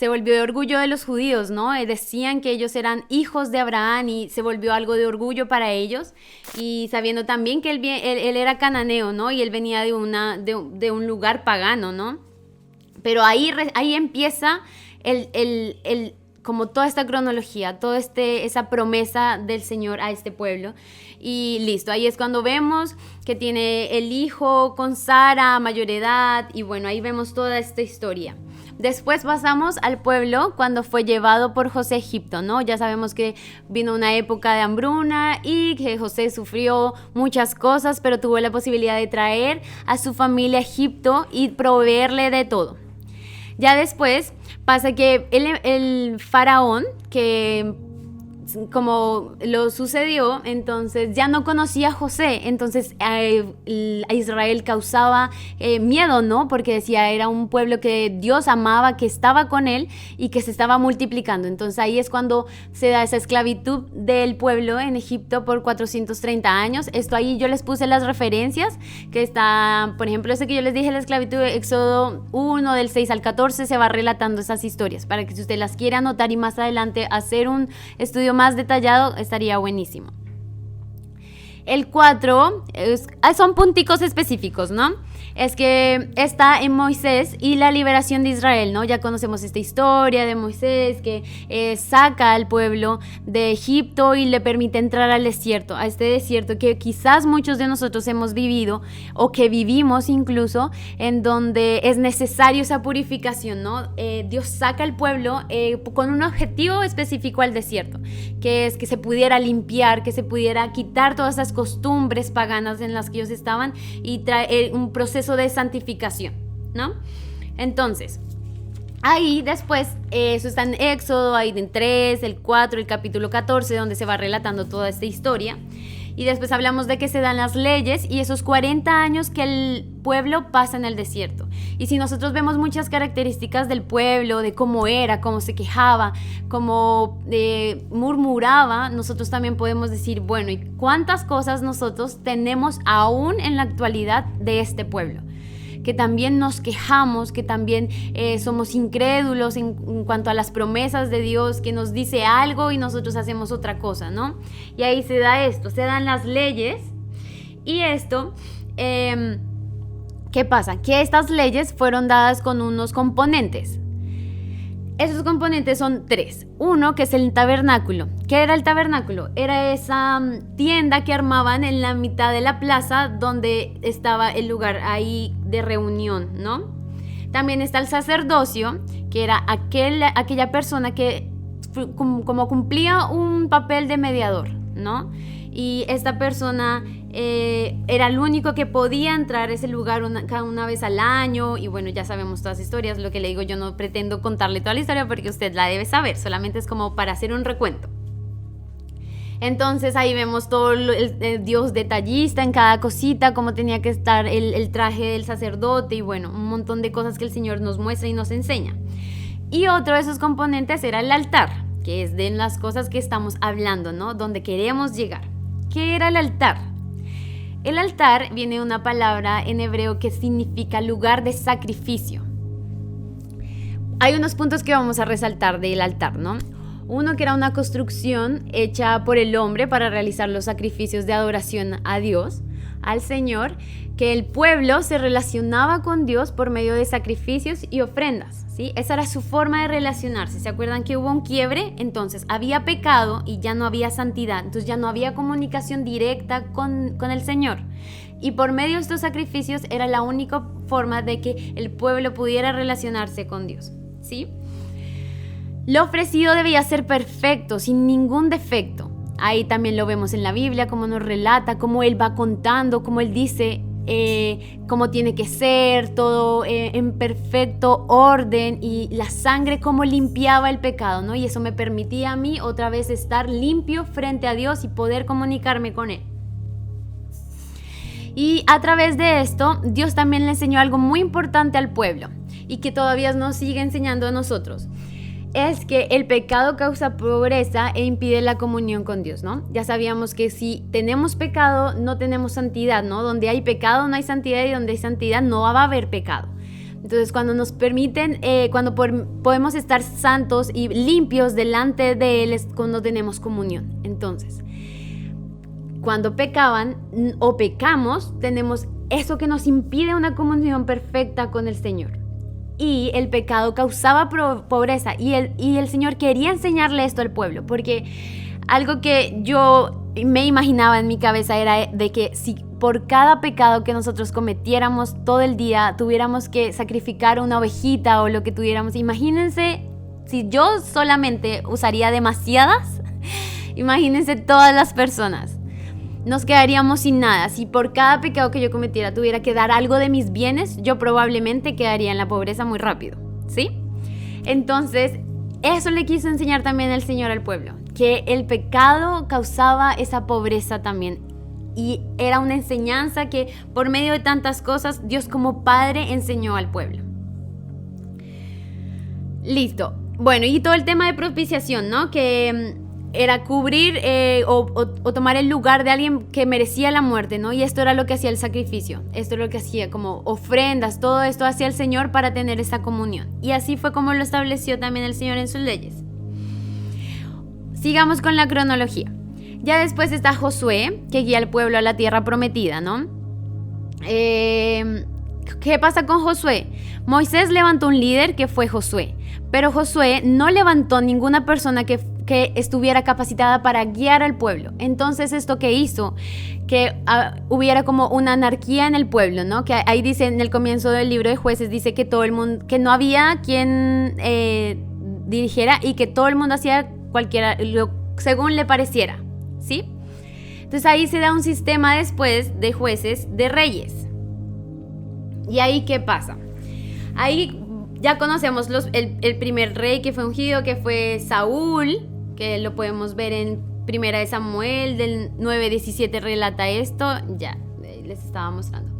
se volvió de orgullo de los judíos, ¿no? Decían que ellos eran hijos de Abraham y se volvió algo de orgullo para ellos. Y sabiendo también que él era cananeo, ¿no? Y él venía de un lugar pagano, ¿no? Pero ahí empieza como toda esta cronología, toda esa promesa del Señor a este pueblo. Y listo, ahí es cuando vemos que tiene el hijo con Sara a mayor edad, y bueno, ahí vemos toda esta historia. Después pasamos al pueblo cuando fue llevado por José a Egipto, ¿no? Ya sabemos que vino una época de hambruna y que José sufrió muchas cosas, pero tuvo la posibilidad de traer a su familia a Egipto y proveerle de todo. Ya después pasa que el faraón, que como lo sucedió, entonces ya no conocía a José, entonces a Israel causaba miedo, ¿no? Porque decía, era un pueblo que Dios amaba, que estaba con él y que se estaba multiplicando. Entonces ahí es cuando se da esa esclavitud del pueblo en Egipto por 430 años. Esto ahí yo les puse las referencias, que está, por ejemplo, ese que yo les dije, la esclavitud de Éxodo 1, del 6 al 14, se va relatando esas historias, para que si usted las quiere anotar y más adelante hacer un estudio más detallado, estaría buenísimo. El 4 son punticos específicos, ¿no? Es que está en Moisés y la liberación de Israel, ¿no? Ya conocemos esta historia de Moisés que saca al pueblo de Egipto y le permite entrar al desierto, a este desierto que quizás muchos de nosotros hemos vivido o que vivimos incluso, en donde es necesario esa purificación, ¿no? Dios saca al pueblo con un objetivo específico al desierto, que es que se pudiera limpiar, que se pudiera quitar todas esas costumbres paganas en las que ellos estaban y traer un proceso de santificación, ¿no? Entonces, ahí después, eso está en Éxodo, ahí en 3, el 4, el capítulo 14, donde se va relatando toda esta historia. Y después hablamos de que se dan las leyes y esos 40 años que el pueblo pasa en el desierto. Y si nosotros vemos muchas características del pueblo, de cómo era, cómo se quejaba, cómo murmuraba, nosotros también podemos decir, bueno, ¿y cuántas cosas nosotros tenemos aún en la actualidad de este pueblo? Que también nos quejamos, que también somos incrédulos en cuanto a las promesas de Dios, que nos dice algo y nosotros hacemos otra cosa, ¿no? Y ahí se da esto, se dan las leyes y esto, ¿qué pasa? Que estas leyes fueron dadas con unos componentes. Esos componentes son 3. Uno, que es el tabernáculo. ¿Qué era el tabernáculo? Era esa tienda que armaban en la mitad de la plaza donde estaba el lugar ahí de reunión, ¿no? También está el sacerdocio, que era aquella persona que como cumplía un papel de mediador, ¿no? Y esta persona era el único que podía entrar a ese lugar una vez al año. Y bueno, ya sabemos todas las historias. Lo que le digo, yo no pretendo contarle toda la historia porque usted la debe saber, solamente es como para hacer un recuento. Entonces ahí vemos todo el Dios detallista en cada cosita, cómo tenía que estar el traje del sacerdote y bueno, un montón de cosas que el Señor nos muestra y nos enseña. Y otro de esos componentes era el altar, que es de las cosas que estamos hablando, ¿no? Donde queremos llegar. ¿Qué era el altar? El altar viene de una palabra en hebreo que significa lugar de sacrificio. Hay unos puntos que vamos a resaltar del altar, ¿no? Uno, que era una construcción hecha por el hombre para realizar los sacrificios de adoración a Dios, al Señor, que el pueblo se relacionaba con Dios por medio de sacrificios y ofrendas, ¿sí? Esa era su forma de relacionarse. ¿Se acuerdan que hubo un quiebre? Entonces había pecado y ya no había santidad, entonces ya no había comunicación directa con el Señor. Y por medio de estos sacrificios era la única forma de que el pueblo pudiera relacionarse con Dios, ¿sí? Lo ofrecido debía ser perfecto, sin ningún defecto. Ahí también lo vemos en la Biblia, cómo nos relata, cómo Él va contando, cómo Él dice cómo tiene que ser, todo en perfecto orden, y la sangre cómo limpiaba el pecado, ¿no? Y eso me permitía a mí otra vez estar limpio frente a Dios y poder comunicarme con Él. Y a través de esto, Dios también le enseñó algo muy importante al pueblo y que todavía nos sigue enseñando a nosotros. Es que el pecado causa pobreza e impide la comunión con Dios, ¿no? Ya sabíamos que si tenemos pecado, no tenemos santidad, ¿no? Donde hay pecado no hay santidad y donde hay santidad no va a haber pecado. Entonces, cuando nos permiten, podemos estar santos y limpios delante de Él, es cuando tenemos comunión. Entonces, cuando pecaban o pecamos, tenemos eso que nos impide una comunión perfecta con el Señor. Y el pecado causaba pobreza, y el Señor quería enseñarle esto al pueblo, porque algo que yo me imaginaba en mi cabeza era de que si por cada pecado que nosotros cometiéramos todo el día tuviéramos que sacrificar una ovejita o lo que tuviéramos, imagínense si yo solamente usaría demasiadas, imagínense todas las personas. Nos quedaríamos sin nada. Si por cada pecado que yo cometiera tuviera que dar algo de mis bienes, yo probablemente quedaría en la pobreza muy rápido, ¿sí? Entonces, eso le quiso enseñar también el Señor al pueblo, que el pecado causaba esa pobreza también. Y era una enseñanza que por medio de tantas cosas, Dios como Padre enseñó al pueblo. Listo. Bueno, y todo el tema de propiciación, ¿no? Que era cubrir o tomar el lugar de alguien que merecía la muerte, ¿no? Y esto era lo que hacía el sacrificio, esto es lo que hacía como ofrendas, todo esto hacía el Señor para tener esa comunión. Y así fue como lo estableció también el Señor en sus leyes. Sigamos con la cronología. Ya después está Josué, que guía al pueblo a la tierra prometida, ¿no? ¿Qué pasa con Josué? Moisés levantó un líder que fue Josué, pero Josué no levantó ninguna persona que estuviera capacitada para guiar al pueblo. Entonces, ¿esto qué hizo? Que hubiera como una anarquía en el pueblo, ¿no? Que ahí dice en el comienzo del libro de Jueces, dice que todo el mundo, que no había quien dirigiera y que todo el mundo hacía según le pareciera, ¿sí? Entonces ahí se da un sistema después de jueces de reyes. ¿Y ahí qué pasa? Ahí ya conocemos el primer rey que fue ungido, que fue Saúl, que lo podemos ver en Primera de Samuel, del 9:17 relata esto, ya les estaba mostrando.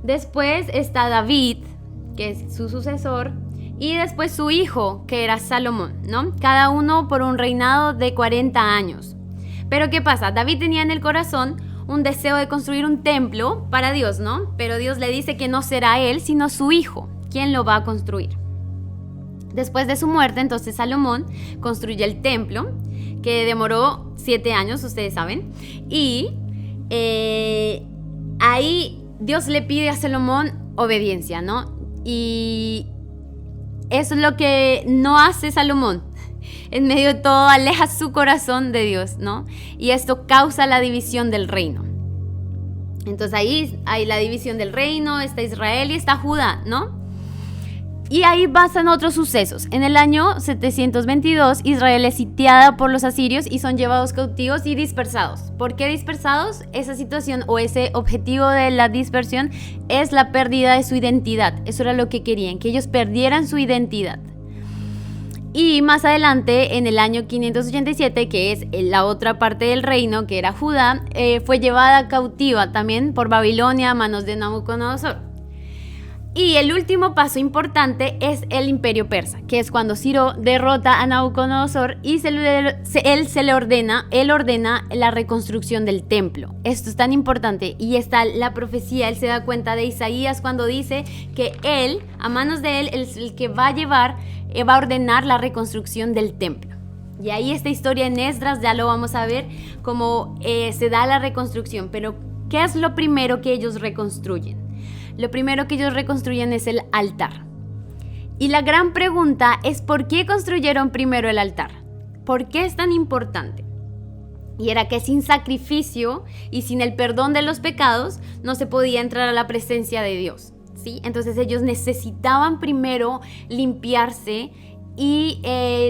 Después está David, que es su sucesor, y después su hijo, que era Salomón, ¿no? Cada uno por un reinado de 40 años. Pero ¿qué pasa? David tenía en el corazón un deseo de construir un templo para Dios, ¿no? Pero Dios le dice que no será él, sino su hijo quien lo va a construir. Después de su muerte, entonces Salomón construye el templo, que demoró 7 años, ustedes saben. Y ahí Dios le pide a Salomón obediencia, ¿no? Y eso es lo que no hace Salomón. En medio de todo, aleja su corazón de Dios, ¿no? Y esto causa la división del reino. Entonces ahí hay la división del reino, está Israel y está Judá, ¿no? Y ahí pasan otros sucesos. En el año 722, Israel es sitiada por los asirios y son llevados cautivos y dispersados. ¿Por qué dispersados? Esa situación o ese objetivo de la dispersión es la pérdida de su identidad. Eso era lo que querían, que ellos perdieran su identidad. Y más adelante, en el año 587, que es la otra parte del reino, que era Judá, fue llevada cautiva también por Babilonia a manos de Nabucodonosor. Y el último paso importante es el imperio persa, que es cuando Ciro derrota a Nabucodonosor y él ordena la reconstrucción del templo. Esto es tan importante y está la profecía, él se da cuenta de Isaías cuando dice que él, a manos de él, es el que va a ordenar la reconstrucción del templo. Y ahí esta historia en Esdras ya lo vamos a ver cómo se da la reconstrucción. Pero ¿qué es lo primero que ellos reconstruyen? Lo primero que ellos reconstruyen es el altar. Y la gran pregunta es ¿por qué construyeron primero el altar? ¿Por qué es tan importante? Y era que sin sacrificio y sin el perdón de los pecados no se podía entrar a la presencia de Dios, ¿sí? Entonces ellos necesitaban primero limpiarse y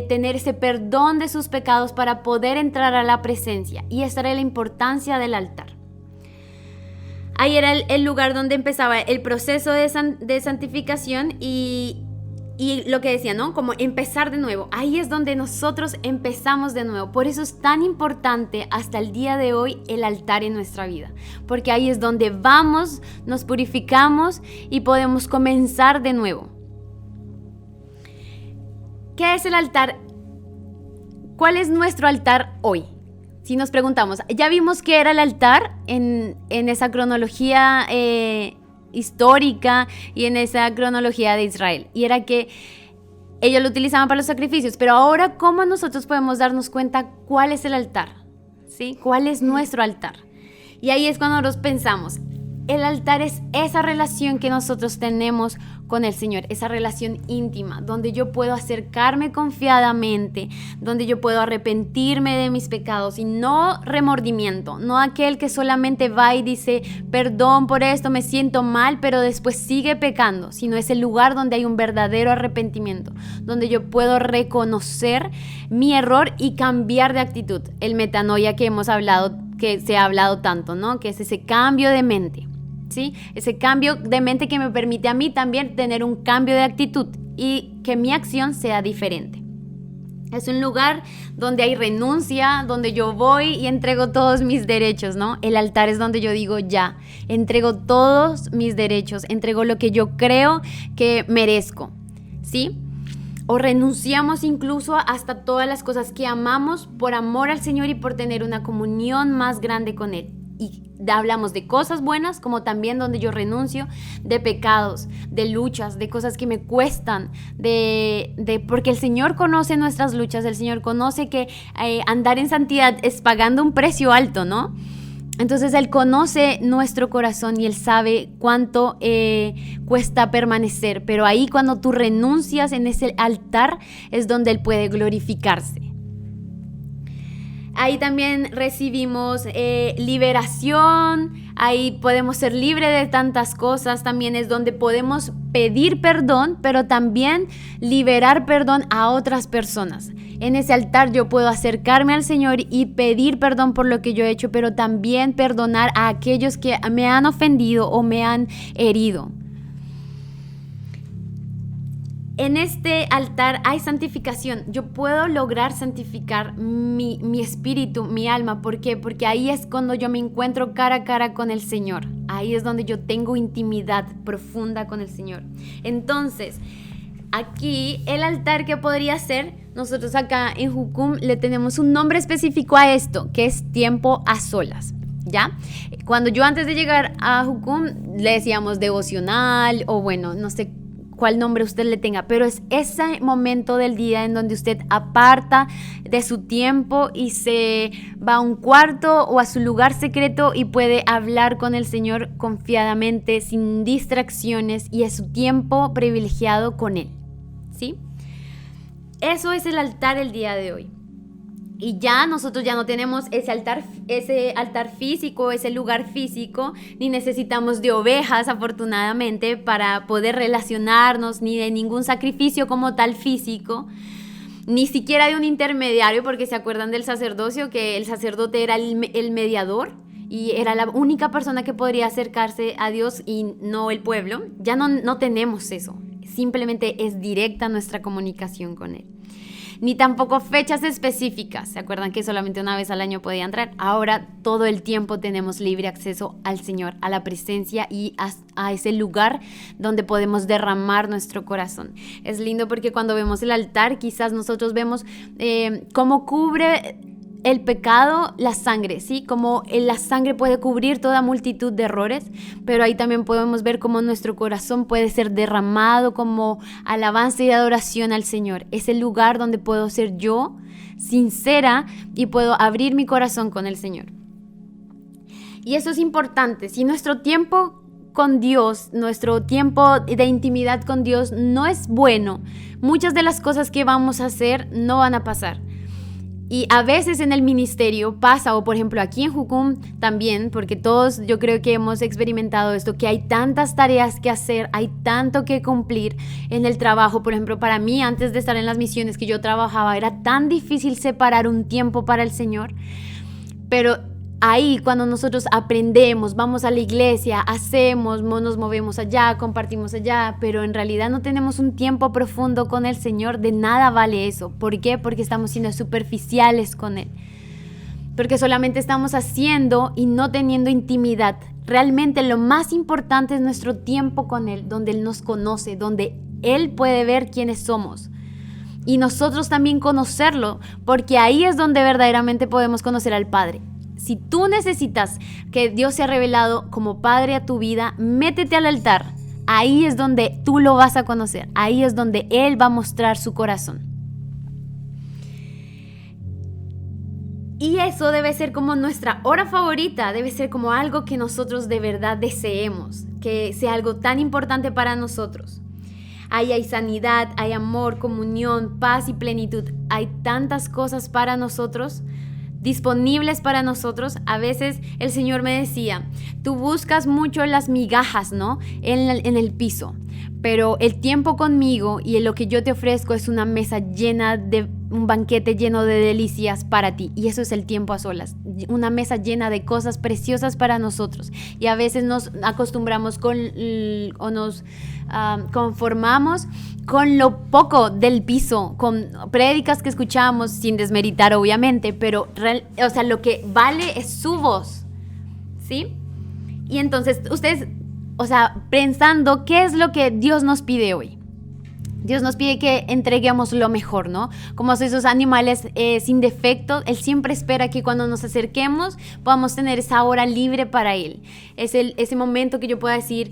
tener ese perdón de sus pecados para poder entrar a la presencia. Y esta era la importancia del altar. Ahí era el lugar donde empezaba el proceso de santificación y lo que decía, ¿no? Como empezar de nuevo. Ahí es donde nosotros empezamos de nuevo. Por eso es tan importante hasta el día de hoy el altar en nuestra vida. Porque ahí es donde vamos, nos purificamos y podemos comenzar de nuevo. ¿Qué es el altar? ¿Cuál es nuestro altar hoy? Si nos preguntamos, ya vimos qué era el altar en esa cronología histórica y en esa cronología de Israel. Y era que ellos lo utilizaban para los sacrificios, pero ahora, ¿cómo nosotros podemos darnos cuenta cuál es el altar? ¿Sí? ¿Cuál es nuestro altar? Y ahí es cuando nosotros pensamos, el altar es esa relación que nosotros tenemos con el Señor, esa relación íntima, donde yo puedo acercarme confiadamente, donde yo puedo arrepentirme de mis pecados y no remordimiento, no aquel que solamente va y dice, perdón por esto, me siento mal, pero después sigue pecando, sino es el lugar donde hay un verdadero arrepentimiento, donde yo puedo reconocer mi error y cambiar de actitud. El metanoia que hemos hablado, que se ha hablado tanto, ¿no? Que es ese cambio de mente. ¿Sí? Ese cambio de mente que me permite a mí también tener un cambio de actitud y que mi acción sea diferente. Es un lugar donde hay renuncia, donde yo voy y entrego todos mis derechos, ¿no? El altar es donde yo digo ya, entrego todos mis derechos, entrego lo que yo creo que merezco, ¿sí? O renunciamos incluso hasta todas las cosas que amamos por amor al Señor y por tener una comunión más grande con Él. Y hablamos de cosas buenas como también donde yo renuncio, de pecados, de luchas, de cosas que me cuestan, porque el Señor conoce nuestras luchas, el Señor conoce que andar en santidad es pagando un precio alto, ¿no? Entonces Él conoce nuestro corazón y Él sabe cuánto cuesta permanecer, pero ahí cuando tú renuncias en ese altar es donde Él puede glorificarse. Ahí también recibimos liberación, ahí podemos ser libres de tantas cosas, también es donde podemos pedir perdón, pero también liberar perdón a otras personas. En ese altar yo puedo acercarme al Señor y pedir perdón por lo que yo he hecho, pero también perdonar a aquellos que me han ofendido o me han herido. En este altar hay santificación. Yo puedo lograr santificar mi espíritu, mi alma. ¿Por qué? Porque ahí es cuando yo me encuentro cara a cara con el Señor. Ahí es donde yo tengo intimidad profunda con el Señor. Entonces, aquí el altar que podría ser, nosotros acá en Jucum le tenemos un nombre específico a esto, que es tiempo a solas. ¿Ya? Cuando yo antes de llegar a Jucum le decíamos devocional o bueno, no sé cuál nombre usted le tenga, pero es ese momento del día en donde usted aparta de su tiempo y se va a un cuarto o a su lugar secreto y puede hablar con el Señor confiadamente, sin distracciones, y es su tiempo privilegiado con Él, ¿sí? Eso es el altar el día de hoy. Y ya nosotros ya no tenemos ese altar físico, ese lugar físico, ni necesitamos de ovejas, afortunadamente, para poder relacionarnos, ni de ningún sacrificio como tal físico, ni siquiera de un intermediario, porque se acuerdan del sacerdocio, que el sacerdote era el mediador y era la única persona que podría acercarse a Dios y no el pueblo. Ya no tenemos eso, simplemente es directa nuestra comunicación con Él. Ni tampoco fechas específicas. ¿Se acuerdan que solamente una vez al año podía entrar? Ahora todo el tiempo tenemos libre acceso al Señor, a la presencia y a ese lugar donde podemos derramar nuestro corazón. Es lindo porque cuando vemos el altar, quizás nosotros vemos cómo cubre el pecado, la sangre, ¿sí? Como la sangre puede cubrir toda multitud de errores, pero ahí también podemos ver cómo nuestro corazón puede ser derramado como alabanza y adoración al Señor. Es el lugar donde puedo ser yo sincera y puedo abrir mi corazón con el Señor. Y eso es importante. Si nuestro tiempo con Dios, nuestro tiempo de intimidad con Dios no es bueno, muchas de las cosas que vamos a hacer no van a pasar. Y a veces en el ministerio pasa, o por ejemplo aquí en Jucum también, porque todos yo creo que hemos experimentado esto, que hay tantas tareas que hacer, hay tanto que cumplir en el trabajo. Por ejemplo, para mí, antes de estar en las misiones que yo trabajaba, era tan difícil separar un tiempo para el Señor. Pero ahí cuando nosotros aprendemos, vamos a la iglesia, hacemos, nos movemos allá, compartimos allá, pero en realidad no tenemos un tiempo profundo con el Señor, de nada vale eso. ¿Por qué? Porque estamos siendo superficiales con Él. Porque solamente estamos haciendo y no teniendo intimidad. Realmente lo más importante es nuestro tiempo con Él, donde Él nos conoce, donde Él puede ver quiénes somos. Y nosotros también conocerlo, porque ahí es donde verdaderamente podemos conocer al Padre. si tú necesitas que Dios sea revelado como Padre a tu vida, métete al altar. Ahí es donde tú lo vas a conocer. Ahí es donde Él va a mostrar su corazón. Y eso debe ser como nuestra hora favorita, debe ser como algo que nosotros de verdad deseemos, que sea algo tan importante para nosotros. Ahí hay sanidad, hay amor, comunión, paz y plenitud. Hay tantas cosas para nosotros, disponibles para nosotros. A veces el Señor me decía, tú buscas mucho las migajas, ¿no? En el piso. Pero el tiempo conmigo y en lo que yo te ofrezco es una mesa llena de un banquete lleno de delicias para ti. Y eso es el tiempo a solas. Una mesa llena de cosas preciosas para nosotros. Y a veces nos acostumbramos o nos conformamos con lo poco del piso, con prédicas que escuchamos, sin desmeritar obviamente, pero lo que vale es su voz, ¿sí? Y entonces ustedes, pensando qué es lo que Dios nos pide hoy. Dios nos pide que entreguemos lo mejor, ¿no? Como esos animales sin defecto, Él siempre espera que cuando nos acerquemos podamos tener esa hora libre para Él. Es ese momento que yo pueda decir,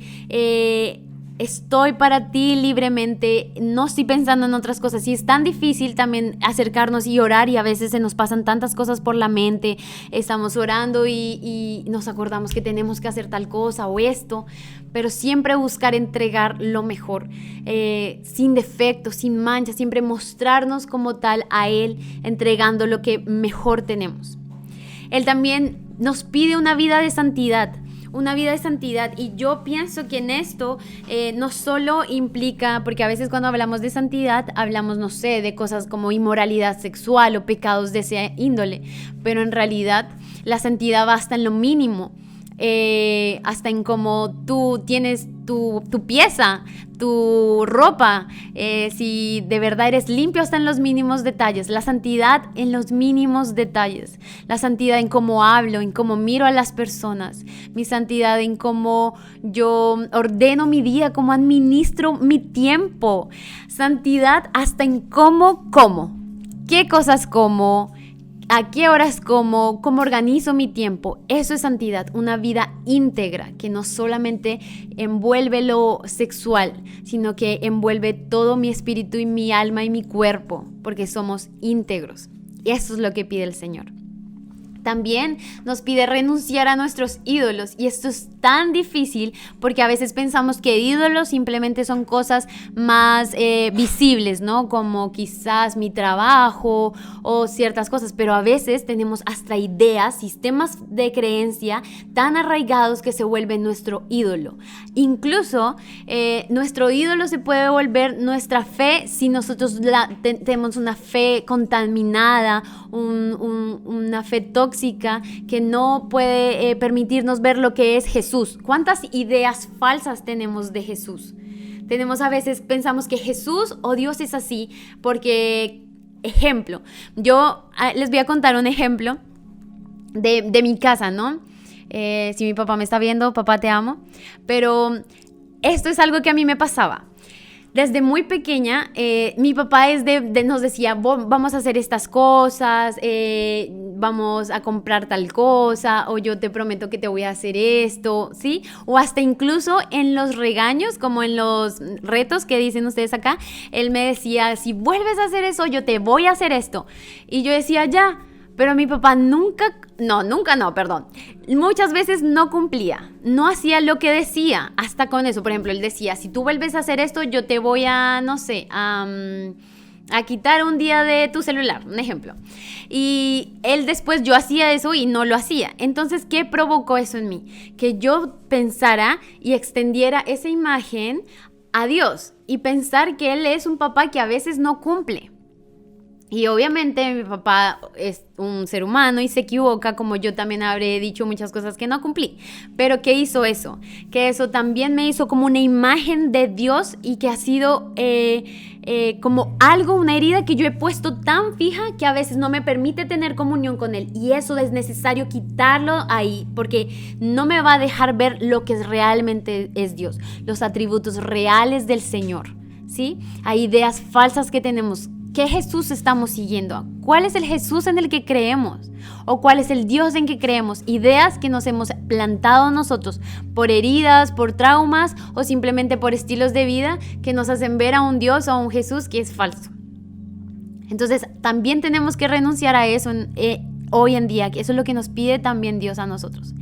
estoy para ti libremente, no estoy pensando en otras cosas. Y es tan difícil también acercarnos y orar, y a veces se nos pasan tantas cosas por la mente. Estamos orando y nos acordamos que tenemos que hacer tal cosa o esto, pero siempre buscar entregar lo mejor, sin defecto, sin mancha, siempre mostrarnos como tal a Él, entregando lo que mejor tenemos. Él también nos pide una vida de santidad. Una vida de santidad, y yo pienso que en esto no solo implica, porque a veces cuando hablamos de santidad hablamos, no sé, de cosas como inmoralidad sexual o pecados de esa índole, pero en realidad la santidad va hasta en lo mínimo, hasta en cómo tú tienes tu pieza, tu ropa, si de verdad eres limpio hasta en los mínimos detalles. La santidad en los mínimos detalles, la santidad en cómo hablo, en cómo miro a las personas, mi santidad en cómo yo ordeno mi día, cómo administro mi tiempo, santidad hasta en cómo como, qué cosas como, a qué horas como, cómo organizo mi tiempo. Eso es santidad, una vida íntegra que no solamente envuelve lo sexual, sino que envuelve todo mi espíritu y mi alma y mi cuerpo, porque somos íntegros. Y eso es lo que pide el Señor. También nos pide renunciar a nuestros ídolos, y esto es tan difícil porque a veces pensamos que ídolos simplemente son cosas más visibles, ¿no? Como quizás mi trabajo o ciertas cosas, pero a veces tenemos hasta ideas, sistemas de creencia tan arraigados que se vuelven nuestro ídolo. Incluso nuestro ídolo se puede volver nuestra fe si nosotros tenemos una fe contaminada, una fe tóxica que no puede permitirnos ver lo que es Jesús. ¿Cuántas ideas falsas tenemos de Jesús? Pensamos que Jesús o Dios es así porque, ejemplo, yo les voy a contar un ejemplo de mi casa, ¿no? Si mi papá me está viendo, papá, te amo, pero esto es algo que a mí me pasaba. Desde muy pequeña, mi papá nos decía, vamos a hacer estas cosas, vamos a comprar tal cosa, o yo te prometo que te voy a hacer esto, ¿sí? O hasta incluso en los regaños, como en los retos que dicen ustedes acá, él me decía, si vuelves a hacer eso, yo te voy a hacer esto. Y yo decía, ya. Pero mi papá muchas veces no cumplía, no hacía lo que decía, hasta con eso. Por ejemplo, él decía, si tú vuelves a hacer esto, yo te voy a, no sé, a quitar un día de tu celular, un ejemplo. Y él después, yo hacía eso y no lo hacía. Entonces, ¿qué provocó eso en mí? Que yo pensara y extendiera esa imagen a Dios y pensar que Él es un papá que a veces no cumple. Y obviamente mi papá es un ser humano y se equivoca, como yo también habré dicho muchas cosas que no cumplí. Pero ¿qué hizo eso? Que eso también me hizo como una imagen de Dios, y que ha sido como algo, una herida que yo he puesto tan fija que a veces no me permite tener comunión con Él. Y eso es necesario quitarlo ahí, porque no me va a dejar ver lo que realmente es Dios, los atributos reales del Señor, ¿sí? Hay ideas falsas que tenemos ¿Qué Jesús estamos siguiendo? ¿Cuál es el Jesús en el que creemos? ¿O cuál es el Dios en que creemos? Ideas que nos hemos plantado nosotros por heridas, por traumas o simplemente por estilos de vida que nos hacen ver a un Dios o a un Jesús que es falso. Entonces también tenemos que renunciar a eso hoy en día, que eso es lo que nos pide también Dios a nosotros.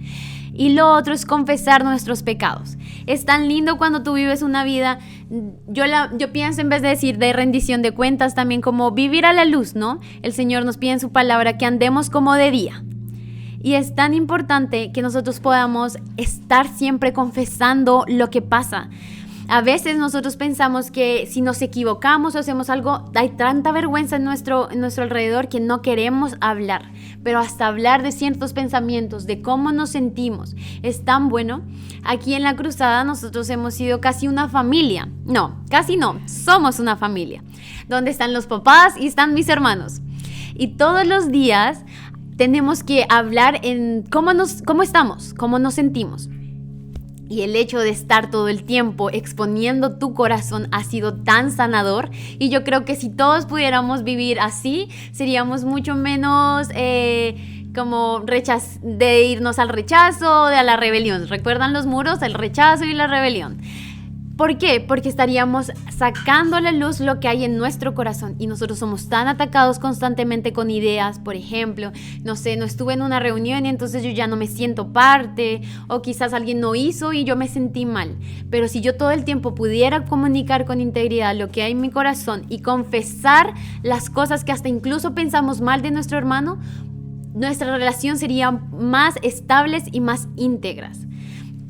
Y lo otro es confesar nuestros pecados. Es tan lindo cuando tú vives una vida, yo pienso en vez de decir de rendición de cuentas, también como vivir a la luz, ¿no? El Señor nos pide en su palabra que andemos como de día. Y es tan importante que nosotros podamos estar siempre confesando lo que pasa. A veces nosotros pensamos que si nos equivocamos o hacemos algo, hay tanta vergüenza en nuestro alrededor que no queremos hablar. Pero hasta hablar de ciertos pensamientos, de cómo nos sentimos, es tan bueno. Aquí en la Cruzada nosotros hemos sido casi una familia. No, casi no, somos una familia. Donde están los papás y están mis hermanos. Y todos los días tenemos que hablar en cómo estamos, cómo nos sentimos. Y el hecho de estar todo el tiempo exponiendo tu corazón ha sido tan sanador. Y yo creo que si todos pudiéramos vivir así, seríamos mucho menos como de irnos al rechazo o a la rebelión. ¿Recuerdan los muros? El rechazo y la rebelión. ¿Por qué? Porque estaríamos sacando a la luz lo que hay en nuestro corazón y nosotros somos tan atacados constantemente con ideas, por ejemplo, no estuve en una reunión y entonces yo ya no me siento parte, o quizás alguien no hizo y yo me sentí mal. Pero si yo todo el tiempo pudiera comunicar con integridad lo que hay en mi corazón y confesar las cosas que hasta incluso pensamos mal de nuestro hermano, nuestra relación sería más estables y más íntegras.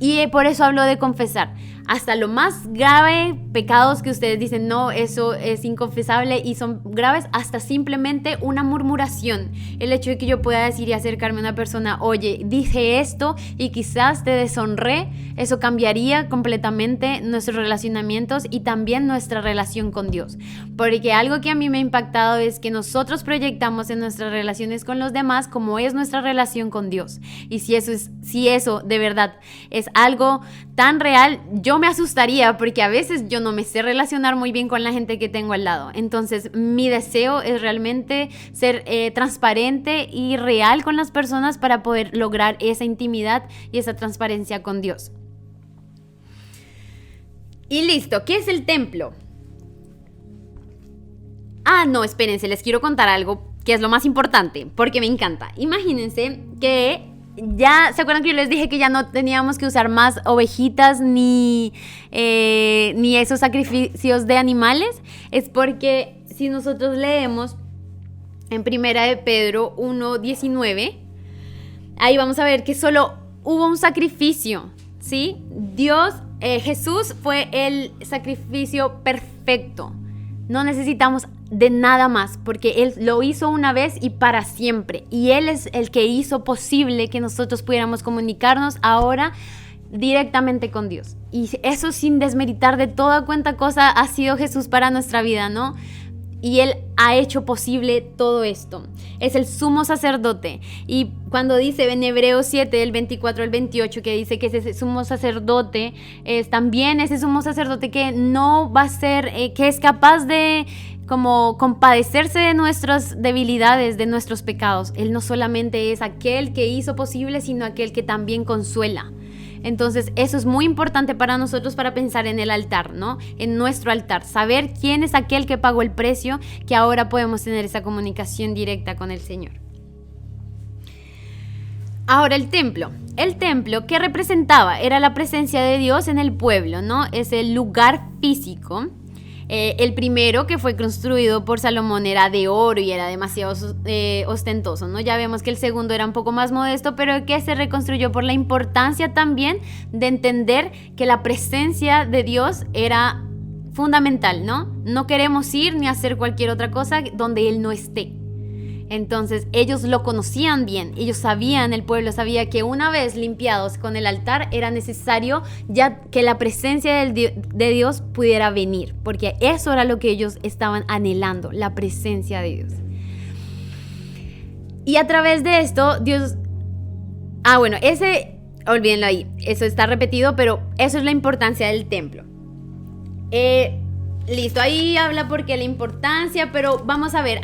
Y por eso hablo de confesar. Hasta lo más grave, pecados que ustedes dicen, no, eso es inconfesable y son graves, hasta simplemente una murmuración. El hecho de que yo pueda decir y acercarme a una persona, oye, dije esto y quizás te deshonré, eso cambiaría completamente nuestros relacionamientos y también nuestra relación con Dios. Porque algo que a mí me ha impactado es que nosotros proyectamos en nuestras relaciones con los demás como es nuestra relación con Dios. Y si eso de verdad es algo tan real, yo me asustaría porque a veces yo no me sé relacionar muy bien con la gente que tengo al lado. Entonces mi deseo es realmente ser transparente y real con las personas para poder lograr esa intimidad y esa transparencia con Dios. Y listo, ¿qué es el templo? No, espérense, les quiero contar algo que es lo más importante porque me encanta. Imagínense que ya, ¿se acuerdan que yo les dije que ya no teníamos que usar más ovejitas ni esos sacrificios de animales? Es porque si nosotros leemos en Primera de Pedro 1:19, ahí vamos a ver que solo hubo un sacrificio, ¿sí? Jesús fue el sacrificio perfecto. No necesitamos de nada más, porque Él lo hizo una vez y para siempre. Y Él es el que hizo posible que nosotros pudiéramos comunicarnos ahora directamente con Dios. Y eso sin desmeritar de toda cuanta cosa ha sido Jesús para nuestra vida, ¿no? Y Él ha hecho posible todo esto. Es el sumo sacerdote. Y cuando dice en Hebreos 7, del 24 al 28, que dice que ese sumo sacerdote es también ese sumo sacerdote que no va a ser, que es capaz de como compadecerse de nuestras debilidades, de nuestros pecados. Él no solamente es aquel que hizo posible, sino aquel que también consuela. Entonces eso es muy importante para nosotros para pensar en el altar, ¿no? En nuestro altar, saber quién es aquel que pagó el precio, que ahora podemos tener esa comunicación directa con el Señor. Ahora el templo, ¿qué representaba? Era la presencia de Dios en el pueblo, ¿no? Es el lugar físico. El primero, que fue construido por Salomón, era de oro y era demasiado ostentoso, ¿no? Ya vemos que el segundo era un poco más modesto, pero que se reconstruyó por la importancia también de entender que la presencia de Dios era fundamental, ¿no? No queremos ir ni hacer cualquier otra cosa donde Él no esté. Entonces ellos lo conocían bien, ellos sabían, el pueblo sabía que una vez limpiados con el altar era necesario ya que la presencia de Dios pudiera venir, porque eso era lo que ellos estaban anhelando, la presencia de Dios. Y a través de esto Dios, olvídenlo ahí, eso está repetido, pero eso es la importancia del templo. Listo, ahí habla porque la importancia, pero vamos a ver,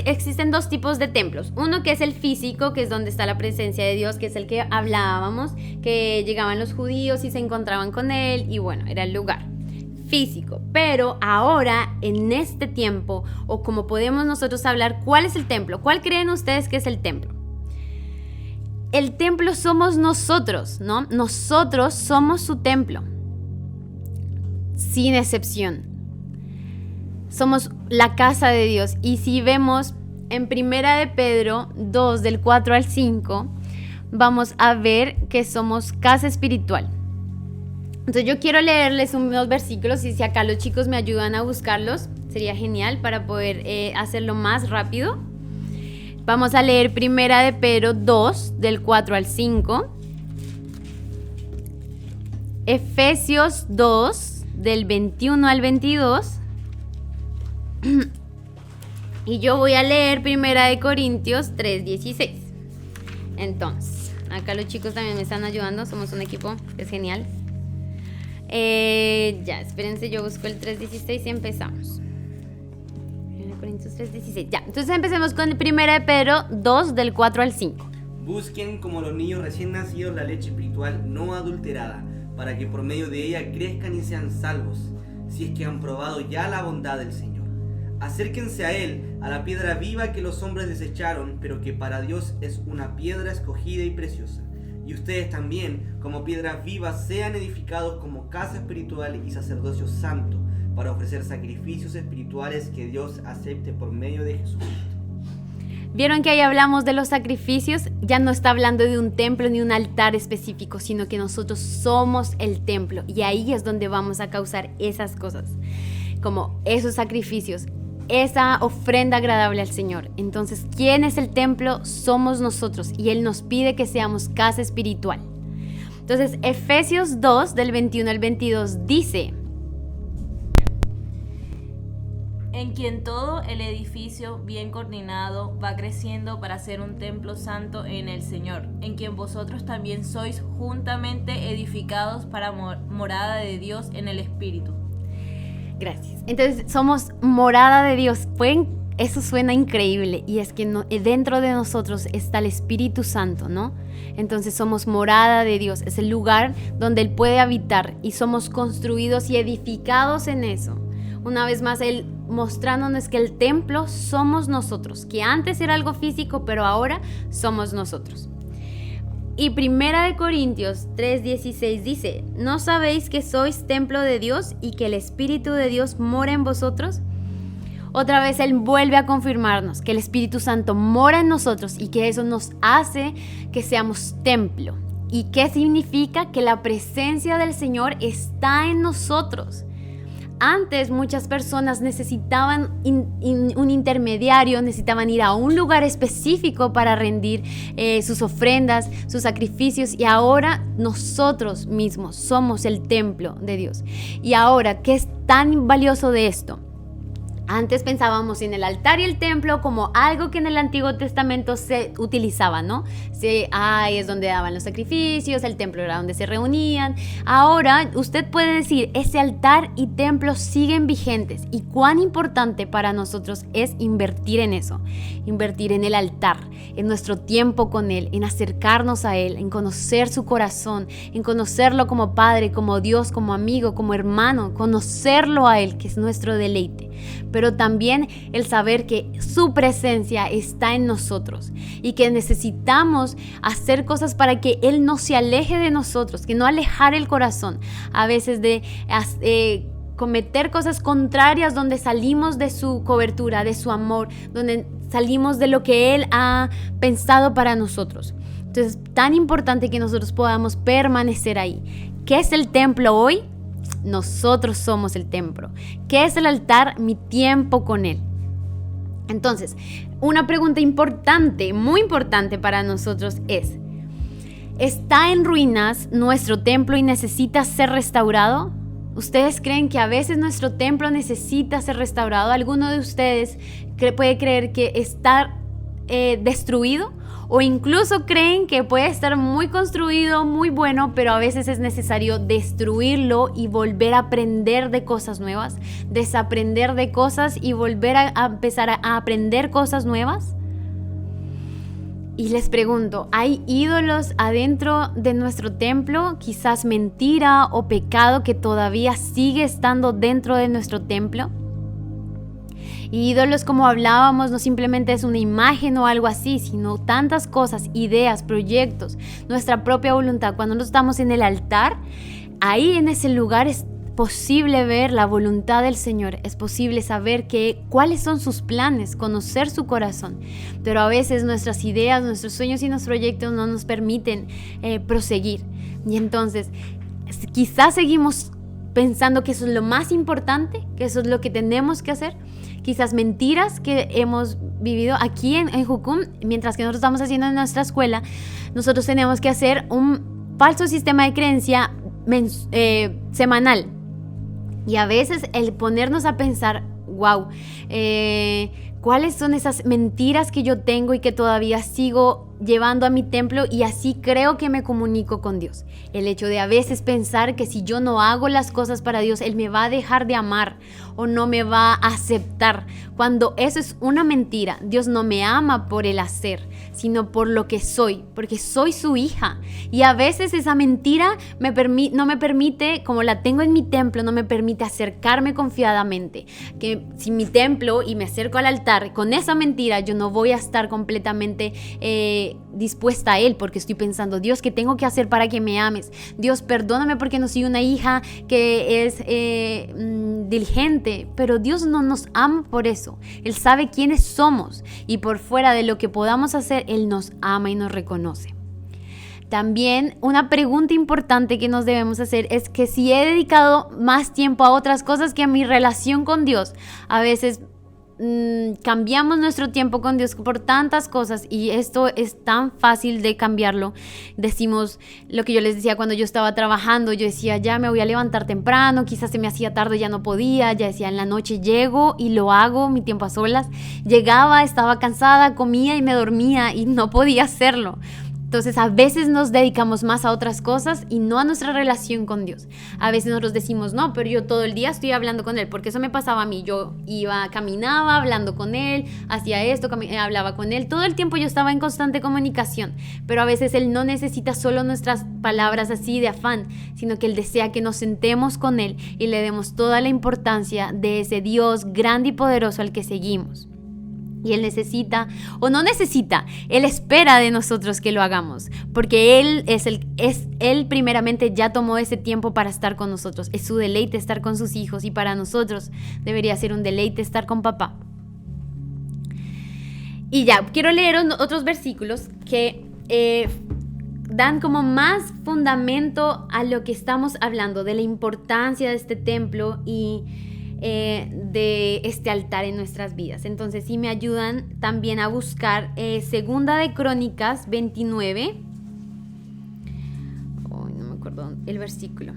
existen dos tipos de templos. Uno que es el físico, que es donde está la presencia de Dios, que es el que hablábamos, que llegaban los judíos y se encontraban con él, y bueno, era el lugar físico. Pero ahora, en este tiempo, o como podemos nosotros hablar, ¿cuál es el templo? ¿Cuál creen ustedes que es el templo? El templo somos nosotros, ¿no? Nosotros somos su templo, sin excepción. Somos la casa de Dios. Y si vemos en Primera de Pedro 2, del 4 al 5, vamos a ver que somos casa espiritual. Entonces yo quiero leerles unos versículos y si acá los chicos me ayudan a buscarlos, sería genial para poder hacerlo más rápido. Vamos a leer Primera de Pedro 2, del 4 al 5. Efesios 2, del 21 al 22. Y yo voy a leer Primera de Corintios 3:16. Entonces, acá los chicos también me están ayudando. Somos un equipo, es genial. Ya, espérense, yo busco el 3:16 y empezamos. Primera de Corintios 3:16. Ya, entonces empecemos con Primera de Pedro 2, del 4 al 5. Busquen como los niños recién nacidos la leche espiritual no adulterada, para que por medio de ella crezcan y sean salvos, si es que han probado ya la bondad del Señor. Acérquense a Él, a la piedra viva que los hombres desecharon, pero que para Dios es una piedra escogida y preciosa. Y ustedes también, como piedras vivas, sean edificados como casa espiritual y sacerdocio santo, para ofrecer sacrificios espirituales que Dios acepte por medio de Jesucristo. Vieron que ahí hablamos de los sacrificios, ya no está hablando de un templo ni un altar específico, sino que nosotros somos el templo y ahí es donde vamos a causar esas cosas, como esos sacrificios, esa ofrenda agradable al Señor. Entonces, ¿quién es el templo? Somos nosotros y Él nos pide que seamos casa espiritual. Entonces, Efesios 2, del 21 al 22 dice: en quien todo el edificio bien coordinado va creciendo para ser un templo santo en el Señor, en quien vosotros también sois juntamente edificados para morada de Dios en el Espíritu. Gracias. Entonces somos morada de Dios. Eso suena increíble y es que dentro de nosotros está el Espíritu Santo, ¿no? Entonces somos morada de Dios, es el lugar donde Él puede habitar y somos construidos y edificados en eso. Una vez más, Él mostrándonos que el templo somos nosotros, que antes era algo físico, pero ahora somos nosotros. Y Primera de Corintios 3:16 dice: ¿no sabéis que sois templo de Dios y que el Espíritu de Dios mora en vosotros? Otra vez Él vuelve a confirmarnos que el Espíritu Santo mora en nosotros y que eso nos hace que seamos templo. ¿Y qué significa? Que la presencia del Señor está en nosotros. Antes muchas personas necesitaban un intermediario, necesitaban ir a un lugar específico para rendir sus ofrendas, sus sacrificios, y ahora nosotros mismos somos el templo de Dios. Y ahora, ¿qué es tan valioso de esto? Antes pensábamos en el altar y el templo como algo que en el Antiguo Testamento se utilizaba, ¿no? Ahí es donde daban los sacrificios, el templo era donde se reunían. Ahora usted puede decir, ese altar y templo siguen vigentes. Y cuán importante para nosotros es invertir en eso, invertir en el altar, en nuestro tiempo con Él, en acercarnos a Él, en conocer su corazón, en conocerlo como Padre, como Dios, como amigo, como hermano, conocerlo a Él, que es nuestro deleite. Pero también el saber que su presencia está en nosotros y que necesitamos hacer cosas para que Él no se aleje de nosotros, que no alejar el corazón a veces de cometer cosas contrarias donde salimos de su cobertura, de su amor, donde salimos de lo que Él ha pensado para nosotros. Entonces, tan importante que nosotros podamos permanecer ahí. ¿Qué es el templo hoy? Nosotros somos el templo. ¿Qué es el altar? Mi tiempo con Él. Entonces, una pregunta importante, muy importante para nosotros es: ¿está en ruinas nuestro templo y necesita ser restaurado? ¿Ustedes creen que a veces nuestro templo necesita ser restaurado? ¿Alguno de ustedes puede creer que está destruido? o incluso creen que puede estar muy construido, muy bueno, pero a veces es necesario destruirlo y volver a aprender de cosas nuevas, desaprender de cosas y volver a empezar a aprender cosas nuevas. Y les pregunto, ¿hay ídolos adentro de nuestro templo? Quizás mentira o pecado que todavía sigue estando dentro de nuestro templo. Y ídolos, como hablábamos, no simplemente es una imagen o algo así, sino tantas cosas, ideas, proyectos, nuestra propia voluntad. Cuando nos estamos en el altar, ahí en ese lugar es posible ver la voluntad del Señor, es posible saber cuáles son sus planes, conocer su corazón, pero a veces nuestras ideas, nuestros sueños y nuestros proyectos no nos permiten proseguir, y entonces quizás seguimos pensando que eso es lo más importante, que eso es lo que tenemos que hacer, quizás mentiras que hemos vivido aquí en Jucum, mientras que nosotros estamos haciendo en nuestra escuela, nosotros tenemos que hacer un falso sistema de creencia semanal. Y a veces el ponernos a pensar, wow, ¿cuáles son esas mentiras que yo tengo y que todavía sigo llevando a mi templo y así creo que me comunico con Dios? El hecho de a veces pensar que si yo no hago las cosas para Dios, Él me va a dejar de amar o no me va a aceptar. Cuando eso es una mentira, Dios no me ama por el hacer, sino por lo que soy, porque soy su hija. Y a veces esa mentira no me permite, como la tengo en mi templo, no me permite acercarme confiadamente. Que si mi templo y me acerco al altar, con esa mentira yo no voy a estar completamente dispuesta a Él, porque estoy pensando, Dios, ¿qué tengo que hacer para que me ames? Dios, perdóname porque no soy una hija que es diligente, pero Dios no nos ama por eso. Él sabe quiénes somos y por fuera de lo que podamos hacer, Él nos ama y nos reconoce. También una pregunta importante que nos debemos hacer es que si he dedicado más tiempo a otras cosas que a mi relación con Dios, a veces cambiamos nuestro tiempo con Dios por tantas cosas y esto es tan fácil de cambiarlo. Decimos lo que yo les decía cuando yo estaba trabajando, yo decía ya me voy a levantar temprano, quizás se me hacía tarde, ya no podía, ya decía en la noche llego y lo hago, mi tiempo a solas, llegaba, estaba cansada, comía y me dormía y no podía hacerlo. Entonces a veces nos dedicamos más a otras cosas y no a nuestra relación con Dios. A veces nosotros decimos, no, pero yo todo el día estoy hablando con Él, porque eso me pasaba a mí. Yo caminaba hablando con Él, hacía esto, hablaba con Él. Todo el tiempo yo estaba en constante comunicación, pero a veces Él no necesita solo nuestras palabras así de afán, sino que Él desea que nos sentemos con Él y le demos toda la importancia de ese Dios grande y poderoso al que seguimos. Y Él necesita, o no necesita, Él espera de nosotros que lo hagamos, porque Él primeramente ya tomó ese tiempo para estar con nosotros. Es su deleite estar con sus hijos y para nosotros debería ser un deleite estar con papá. Y ya, quiero leer otros versículos que dan como más fundamento a lo que estamos hablando, de la importancia de este templo y de este altar en nuestras vidas. Entonces, si me ayudan también a buscar Segunda de Crónicas 29. No me acuerdo el versículo.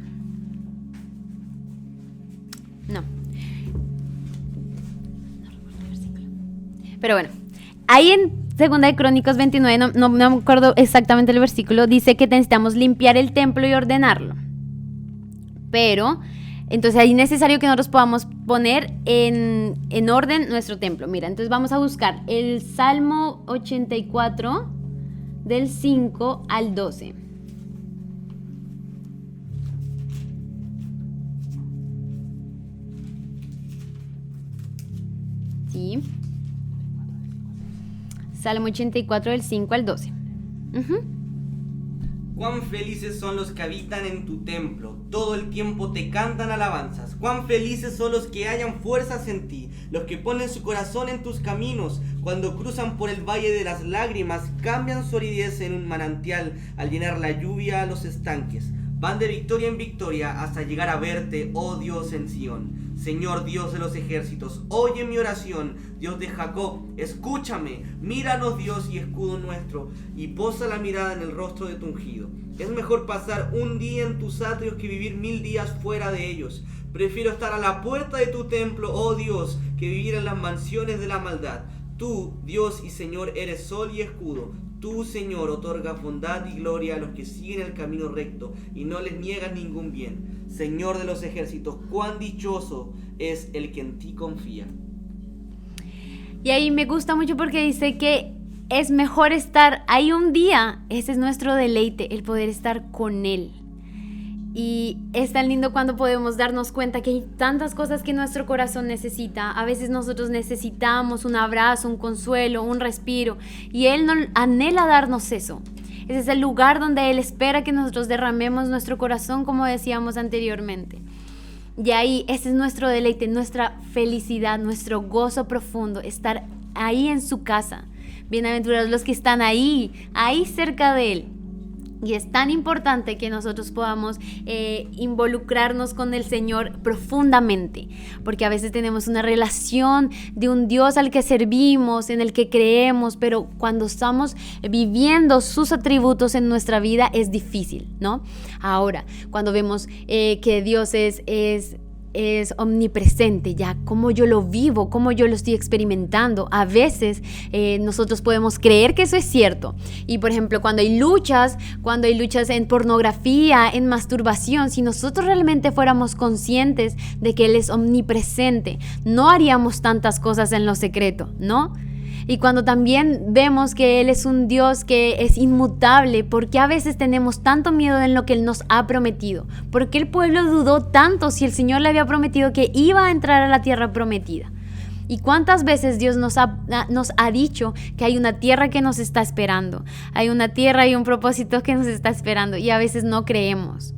No recuerdo el versículo. Pero bueno, ahí en Segunda de Crónicas 29, no me acuerdo exactamente el versículo, dice que necesitamos limpiar el templo y ordenarlo. Pero entonces ahí es necesario que nosotros podamos poner en orden nuestro templo. Mira, entonces vamos a buscar el Salmo 84 del 5 al 12. Sí. Salmo 84 del 5 al 12. Cuán felices son los que habitan en tu templo, todo el tiempo te cantan alabanzas. Cuán felices son los que hallan fuerzas en ti, los que ponen su corazón en tus caminos. Cuando cruzan por el valle de las lágrimas, cambian su aridez en un manantial al llenar la lluvia a los estanques. Van de victoria en victoria hasta llegar a verte, oh Dios, en Sión. Señor Dios de los ejércitos, oye mi oración. Dios de Jacob, escúchame. Míranos, Dios y escudo nuestro, y posa la mirada en el rostro de tu ungido. Es mejor pasar un día en tus atrios que vivir 1000 días fuera de ellos. Prefiero estar a la puerta de tu templo, oh Dios, que vivir en las mansiones de la maldad. Tú, Dios y Señor, eres sol y escudo. Tú, Señor, otorgas bondad y gloria a los que siguen el camino recto y no les niegas ningún bien. Señor de los ejércitos, cuán dichoso es el que en ti confía. Y ahí me gusta mucho porque dice que es mejor estar ahí un día. Ese es nuestro deleite, el poder estar con Él. Y es tan lindo cuando podemos darnos cuenta que hay tantas cosas que nuestro corazón necesita. A veces nosotros necesitamos un abrazo, un consuelo, un respiro. Y Él anhela darnos eso. Ese es el lugar donde Él espera que nosotros derramemos nuestro corazón, como decíamos anteriormente. Y ahí, ese es nuestro deleite, nuestra felicidad, nuestro gozo profundo, estar ahí en su casa. Bienaventurados los que están ahí cerca de Él. Y es tan importante que nosotros podamos involucrarnos con el Señor profundamente, porque a veces tenemos una relación de un Dios al que servimos, en el que creemos, pero cuando estamos viviendo sus atributos en nuestra vida es difícil, ¿no? Ahora, cuando vemos que Dios es omnipresente, ya cómo yo lo vivo, cómo yo lo estoy experimentando. A veces nosotros podemos creer que eso es cierto. Y por ejemplo, cuando hay luchas en pornografía, en masturbación, si nosotros realmente fuéramos conscientes de que Él es omnipresente, no haríamos tantas cosas en lo secreto, ¿no? Y cuando también vemos que Él es un Dios que es inmutable, ¿por qué a veces tenemos tanto miedo en lo que Él nos ha prometido? ¿Por qué el pueblo dudó tanto si el Señor le había prometido que iba a entrar a la tierra prometida? ¿Y cuántas veces Dios nos ha dicho que hay una tierra que nos está esperando? Hay una tierra y un propósito que nos está esperando y a veces no creemos.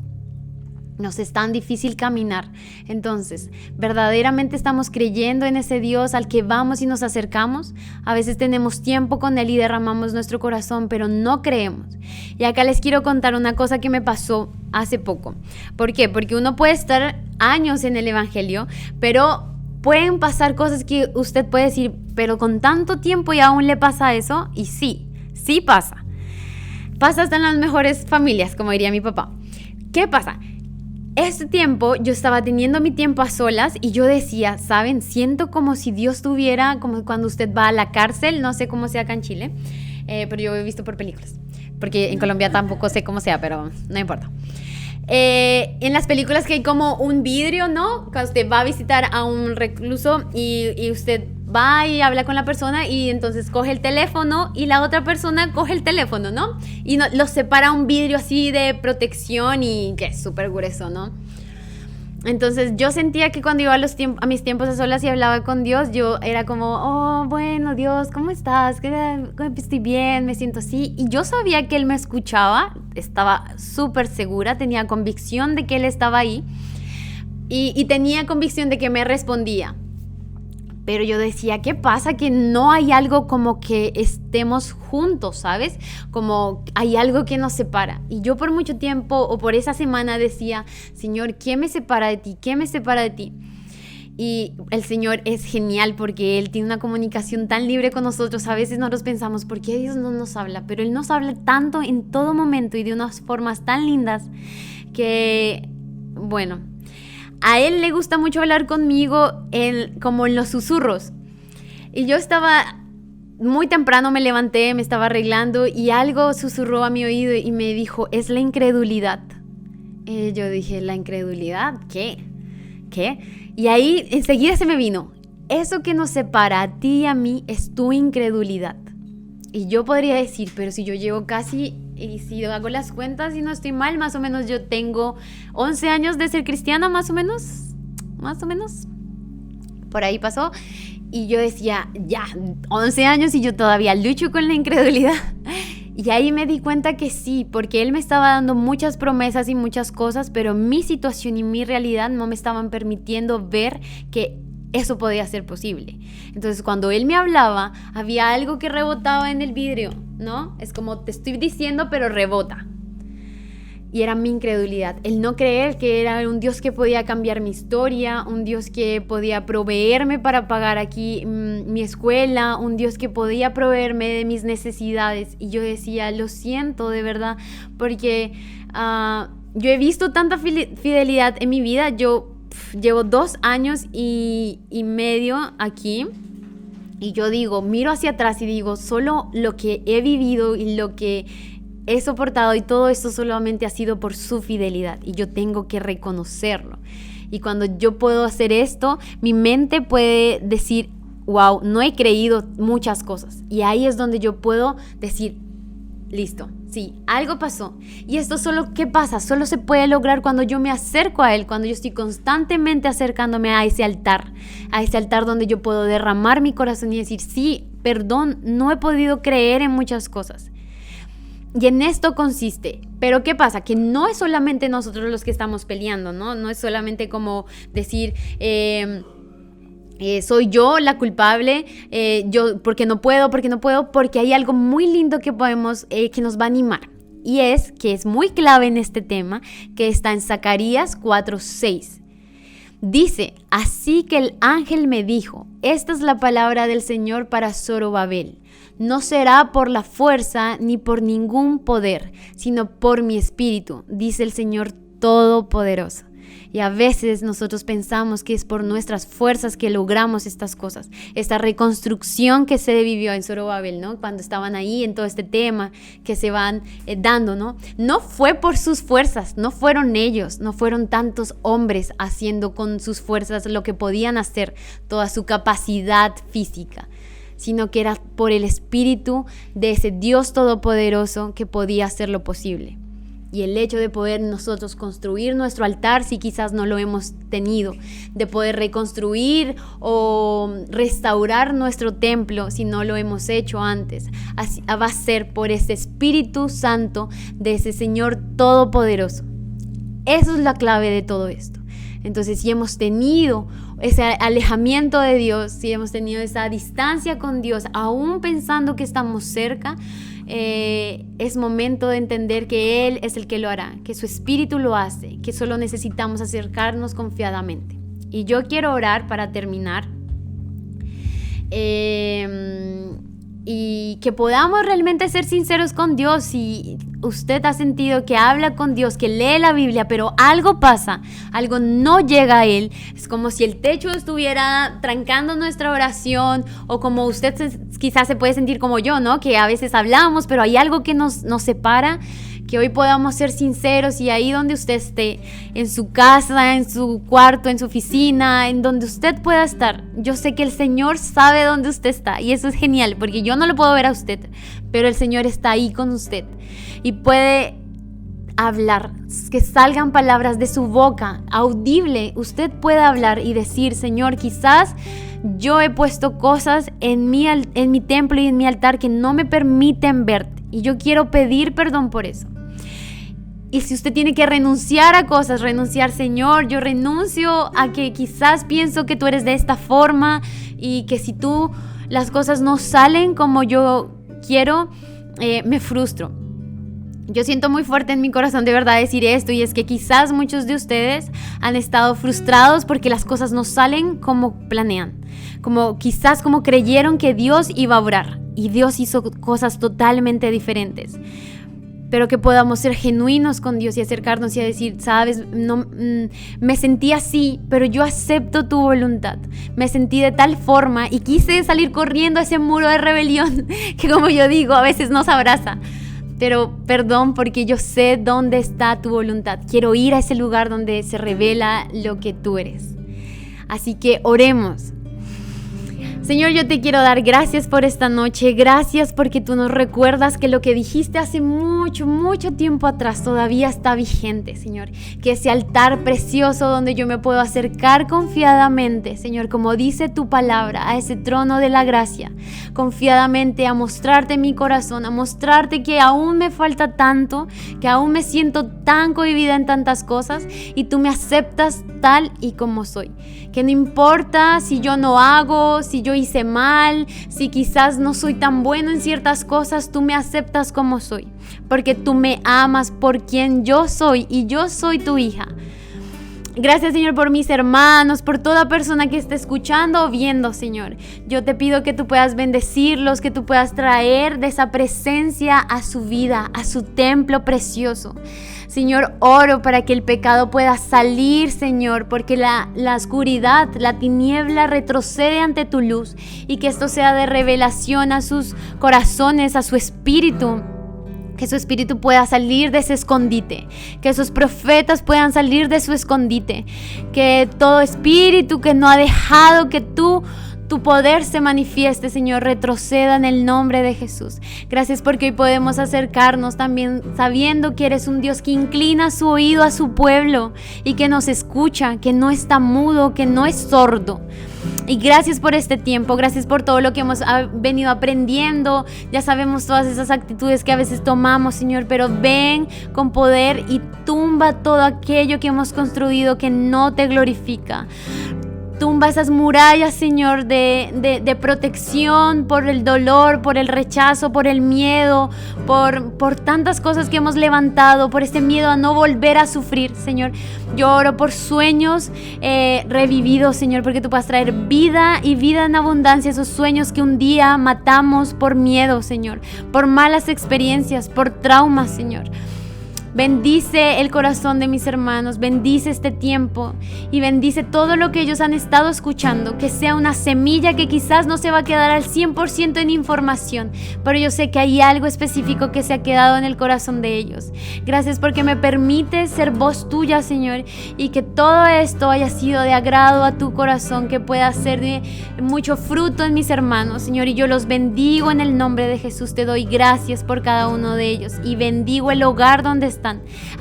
Nos es tan difícil caminar. Entonces, ¿verdaderamente estamos creyendo en ese Dios al que vamos y nos acercamos? A veces tenemos tiempo con Él y derramamos nuestro corazón, pero no creemos. Y acá les quiero contar una cosa que me pasó hace poco. ¿Por qué? Porque uno puede estar años en el Evangelio, pero pueden pasar cosas que usted puede decir, pero con tanto tiempo y aún le pasa eso. Y sí pasa. Pasa hasta en las mejores familias, como diría mi papá. ¿Qué pasa? Este tiempo yo estaba teniendo mi tiempo a solas y yo decía, ¿saben? Siento como si Dios tuviera, como cuando usted va a la cárcel, no sé cómo sea acá en Chile, pero yo he visto por películas, porque en Colombia tampoco sé cómo sea, pero no importa. En las películas que hay como un vidrio, ¿no? Cuando usted va a visitar a un recluso y usted va y habla con la persona y entonces coge el teléfono y la otra persona coge el teléfono, ¿no? Y los separa un vidrio así de protección y que es súper grueso, ¿no? Entonces yo sentía que cuando iba a mis tiempos a solas y hablaba con Dios, yo era como, oh, bueno, Dios, ¿cómo estás? Estoy bien, me siento así. Y yo sabía que Él me escuchaba, estaba súper segura, tenía convicción de que Él estaba ahí y tenía convicción de que me respondía. Pero yo decía, ¿qué pasa? Que no hay algo como que estemos juntos, ¿sabes? Como hay algo que nos separa. Y yo por mucho tiempo o por esa semana decía, Señor, ¿qué me separa de ti? ¿Qué me separa de ti? Y el Señor es genial porque Él tiene una comunicación tan libre con nosotros. A veces nosotros pensamos, ¿por qué Dios no nos habla? Pero Él nos habla tanto en todo momento y de unas formas tan lindas que, bueno, a Él le gusta mucho hablar conmigo como en los susurros. Y yo estaba muy temprano, me levanté, me estaba arreglando y algo susurró a mi oído y me dijo, es la incredulidad. Y yo dije, ¿la incredulidad? ¿Qué? Y ahí enseguida se me vino, eso que nos separa a ti y a mí es tu incredulidad. Y yo podría decir, pero si yo llevo casi... Y si hago las cuentas y no estoy mal, más o menos yo tengo 11 años de ser cristiana, más o menos, por ahí pasó. Y yo decía, ya, 11 años y yo todavía lucho con la incredulidad. Y ahí me di cuenta que sí, porque Él me estaba dando muchas promesas y muchas cosas, pero mi situación y mi realidad no me estaban permitiendo ver que eso podía ser posible. Entonces cuando Él me hablaba, había algo que rebotaba en el vidrio, ¿no? Es como te estoy diciendo, pero rebota. Y era mi incredulidad, el no creer que era un Dios que podía cambiar mi historia, un Dios que podía proveerme para pagar aquí mi escuela, un Dios que podía proveerme de mis necesidades. Y yo decía, lo siento de verdad, porque yo he visto tanta fidelidad en mi vida. Yo llevo 2 años y medio aquí Y yo digo, miro hacia atrás y digo, solo lo que he vivido y lo que he soportado y todo esto solamente ha sido por su fidelidad y yo tengo que reconocerlo. Y cuando yo puedo hacer esto, mi mente puede decir, wow, no he creído muchas cosas. Y ahí es donde yo puedo decir, listo, sí, algo pasó. Y esto solo, ¿qué pasa? Solo se puede lograr cuando yo me acerco a Él, cuando yo estoy constantemente acercándome a ese altar donde yo puedo derramar mi corazón y decir, sí, perdón, no he podido creer en muchas cosas. Y en esto consiste. Pero ¿qué pasa? Que no es solamente nosotros los que estamos peleando, ¿no? No es solamente como decir, soy yo la culpable, yo porque no puedo, porque hay algo muy lindo que podemos, que nos va a animar. Y es que es muy clave en este tema, que está en Zacarías 4:6. Dice, así que el ángel me dijo, esta es la palabra del Señor para Zorobabel. No será por la fuerza ni por ningún poder, sino por mi espíritu, dice el Señor Todopoderoso. Y a veces nosotros pensamos que es por nuestras fuerzas que logramos estas cosas. Esta reconstrucción que se vivió en Zorobabel, ¿no? Cuando estaban ahí en todo este tema que se van dando, ¿no? No fue por sus fuerzas, no fueron ellos, no fueron tantos hombres haciendo con sus fuerzas lo que podían hacer, toda su capacidad física, sino que era por el espíritu de ese Dios todopoderoso que podía hacer lo posible. Y el hecho de poder nosotros construir nuestro altar, si quizás no lo hemos tenido, de poder reconstruir o restaurar nuestro templo, si no lo hemos hecho antes, así va a ser por ese Espíritu Santo de ese Señor Todopoderoso. Eso es la clave de todo esto. Entonces, si hemos tenido ese alejamiento de Dios, si hemos tenido esa distancia con Dios, aún pensando que estamos cerca, es momento de entender que Él es el que lo hará, que su Espíritu lo hace, que solo necesitamos acercarnos confiadamente. Y yo quiero orar para terminar, y que podamos realmente ser sinceros con Dios. Si usted ha sentido que habla con Dios, que lee la Biblia, pero algo pasa, algo no llega a Él, es como si el techo estuviera trancando nuestra oración, o como usted quizás se puede sentir como yo, ¿no? Que a veces hablamos, pero hay algo que nos separa. Que hoy podamos ser sinceros y ahí donde usted esté, en su casa, en su cuarto, en su oficina, en donde usted pueda estar. Yo sé que el Señor sabe dónde usted está y eso es genial porque yo no lo puedo ver a usted, pero el Señor está ahí con usted y puede hablar, que salgan palabras de su boca, audible. Usted puede hablar y decir, Señor, quizás yo he puesto cosas en mi templo y en mi altar que no me permiten verte y yo quiero pedir perdón por eso. Y si usted tiene que renunciar a cosas, Señor, yo renuncio a que quizás pienso que tú eres de esta forma y que si las cosas no salen como yo quiero, me frustro. Yo siento muy fuerte en mi corazón de verdad decir esto, y es que quizás muchos de ustedes han estado frustrados porque las cosas no salen como planean, como creyeron que Dios iba a obrar y Dios hizo cosas totalmente diferentes. Pero que podamos ser genuinos con Dios y acercarnos y a decir, sabes, no, me sentí así, pero yo acepto tu voluntad. Me sentí de tal forma y quise salir corriendo a ese muro de rebelión que, como yo digo, a veces nos abraza. Pero perdón, porque yo sé dónde está tu voluntad. Quiero ir a ese lugar donde se revela lo que tú eres. Así que oremos. Señor, yo te quiero dar gracias por esta noche, gracias porque tú nos recuerdas que lo que dijiste hace mucho, mucho tiempo atrás todavía está vigente, Señor. Que ese altar precioso donde yo me puedo acercar confiadamente, Señor, como dice tu palabra, a ese trono de la gracia, confiadamente a mostrarte mi corazón, a mostrarte que aún me falta tanto, que aún me siento tan cohibida en tantas cosas y tú me aceptas tal y como soy. Que no importa si yo no hago, si yo hice mal, si quizás no soy tan bueno en ciertas cosas, tú me aceptas como soy, porque tú me amas por quien yo soy y yo soy tu hija. Gracias, Señor, por mis hermanos, por toda persona que esté escuchando o viendo, Señor. Yo te pido que tú puedas bendecirlos, que tú puedas traer de esa presencia a su vida, a su templo precioso. Señor, oro para que el pecado pueda salir, Señor, porque la oscuridad, la tiniebla retrocede ante tu luz, y que esto sea de revelación a sus corazones, a su espíritu. Que su espíritu pueda salir de ese escondite, que sus profetas puedan salir de su escondite, que todo espíritu que no ha dejado que tu poder se manifieste, Señor, retroceda en el nombre de Jesús. Gracias porque hoy podemos acercarnos también sabiendo que eres un Dios que inclina su oído a su pueblo y que nos escucha, que no está mudo, que no es sordo. Y gracias por este tiempo, gracias por todo lo que hemos venido aprendiendo. Ya sabemos todas esas actitudes que a veces tomamos, Señor, pero ven con poder y tumba todo aquello que hemos construido que no te glorifica. Tumba esas murallas, Señor, de protección por el dolor, por el rechazo, por el miedo, por tantas cosas que hemos levantado, por ese miedo a no volver a sufrir, Señor. Yo oro por sueños revividos, Señor, porque tú puedas traer vida y vida en abundancia, esos sueños que un día matamos por miedo, Señor, por malas experiencias, por traumas, Señor. Bendice el corazón de mis hermanos, bendice este tiempo y bendice todo lo que ellos han estado escuchando, que sea una semilla que quizás no se va a quedar al 100% en información, pero yo sé que hay algo específico que se ha quedado en el corazón de ellos. Gracias porque me permites ser voz tuya, Señor, y que todo esto haya sido de agrado a tu corazón, que pueda ser de mucho fruto en mis hermanos, Señor, y yo los bendigo en el nombre de Jesús. Te doy gracias por cada uno de ellos y bendigo el hogar donde están,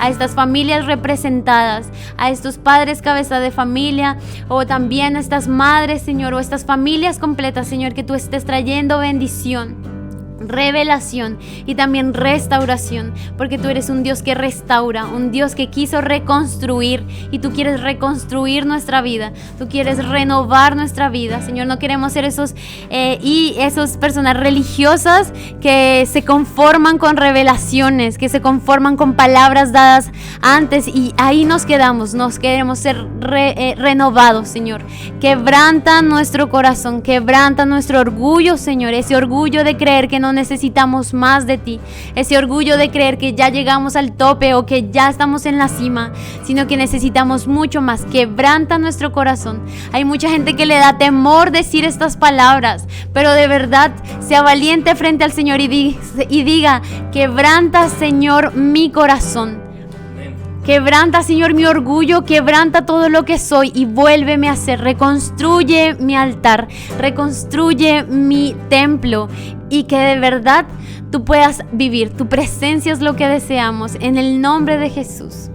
a estas familias representadas, a estos padres cabeza de familia, o también a estas madres, Señor, o estas familias completas, Señor, que tú estés trayendo bendición, revelación y también restauración, porque tú eres un Dios que restaura, un Dios que quiso reconstruir, y tú quieres reconstruir nuestra vida, tú quieres renovar nuestra vida, Señor. No queremos ser esas personas religiosas que se conforman con revelaciones, que se conforman con palabras dadas antes y ahí nos quedamos. Nos queremos ser renovados, Señor. Quebranta nuestro corazón, quebranta nuestro orgullo, Señor, ese orgullo de creer que no necesitamos más de ti, ese orgullo de creer que ya llegamos al tope o que ya estamos en la cima, sino que necesitamos mucho más. Quebranta nuestro corazón. Hay mucha gente que le da temor decir estas palabras, pero de verdad sea valiente frente al Señor y diga: quebranta, Señor, mi corazón. Quebranta, Señor, mi orgullo, quebranta todo lo que soy y vuélveme a hacer. Reconstruye mi altar, reconstruye mi templo, y que de verdad tú puedas vivir. Tu presencia es lo que deseamos, en el nombre de Jesús.